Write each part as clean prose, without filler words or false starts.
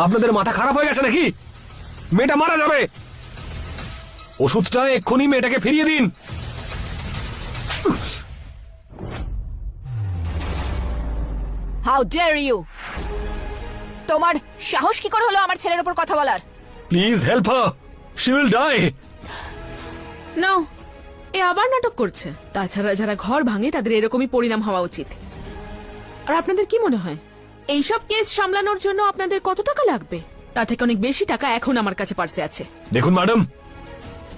আপনাদের মাথা খারাপ হয়ে গেছে নাকি? মেয়েটা মারা যাবে। ওষুধটা এক্ষুনি মেয়েটাকে ফিরিয়ে দিন। How dare you! তোমার সাহস কি করে হলো আমার ছেলের উপর কথা বলার? Please help her, she will die. Now, এ আবার নাটক করছে। তাছাড়া যারা ঘর ভাঙে তাদের এরকমই পরিণাম হওয়া উচিত। আর আপনাদের কি মনে হয় এইসব কেস সামলানোর জন্য আপনাদের কত টাকা লাগবে? তা থেকে অনেক বেশি টাকা এখন আমার কাছে পার্সে আছে। দেখুন ম্যাডাম,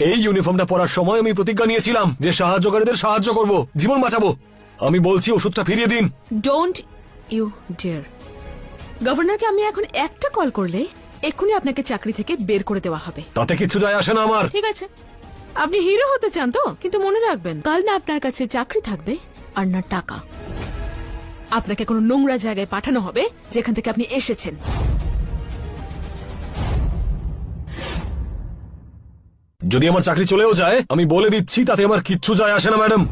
এই ইউনিফর্মটা পরার সময় আমি প্রতিজ্ঞা নিয়েছিলাম যে সাহায্যকারীদের সাহায্য করব, জীবন বাঁচাবো। আমি বলছি ওষুধটা ফিরিয়ে দিন। Don't you dare. গভর্নরকে আমি এখন একটা কল করলে এক্ষুনি আপনাকে চাকরি থেকে বের করে দেওয়া হবে। তাতে কিছু যায় আসে না আমার। ঠিক আছে, আপনি হিরো হতে চান তো? কিন্তু মনে রাখবেন, কাল না আপনার কাছে চাকরি থাকবে আর না টাকা। আপনাকে কোনো নোংরা জায়গায় পাঠানো হবে যেখান থেকে আপনি এসেছেন। যদি আমার চাকরি চলেও যায়, আমি বলে দিচ্ছি তাতে আমার কিচ্ছু যায় আসে না ম্যাডাম।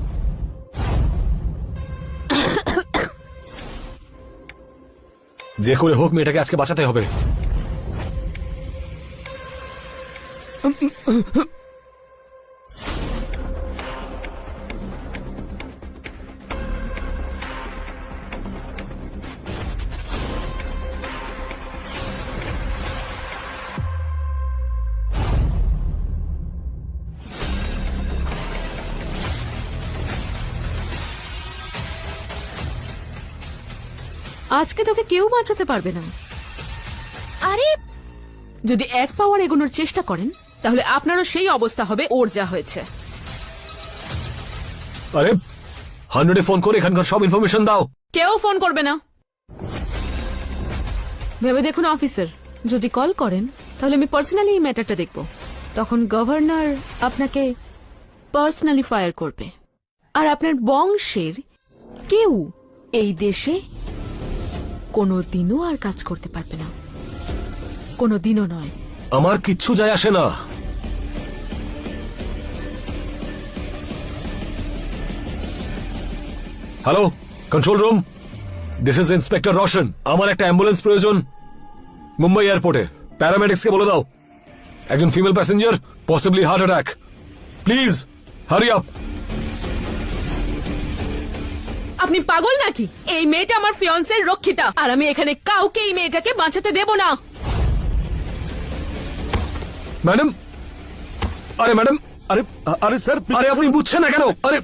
যে করে হোক মেয়েটাকে আজকে বাঁচাতে হবে। আজকে তোকে কেউ বাঁচাতে পারবে না। আরে যদি এক পাওয়ার এগোনোর চেষ্টা করেন তাহলে আপনারও সেই অবস্থা হবে ওর যা হয়েছে। আরে 100-এ ফোন করে এখানকার সব ইনফরমেশন দাও। কেউ ফোন করবে না। ভেবে দেখুন অফিসার, যদি কল করেন তাহলে আমি পার্সোনালি এই ম্যাটারটা দেখব। তখন গভর্নর আপনাকে পার্সোনালি ফায়ার করবে। আর আপনার বংশের কেউ এই দেশে কোনোদিনও আর কাজ করতে পারবে না। কোনোদিনও নয়। আমার কিচ্ছু যায় আসে না। Hello, control room, this is inspector Roshan. আমার একটা অ্যাম্বুলেন্স প্রয়োজন মুম্বাই এয়ারপোর্টে। প্যারামেডিক্সকে বলে দাও একজন female passenger, possibly heart attack. Please hurry up. আপনি পাগল নাকি? এই মেয়েটা আমার ফিয়ান্সের রক্ষিতা, আর আমি এখানে কাউকে এই মেয়েটাকে বাঁচাতে দেব না। ম্যাডাম, আরে ম্যাডাম, আরে আরে স্যার, আরে আপনি বুঝছেন না কেন? আরে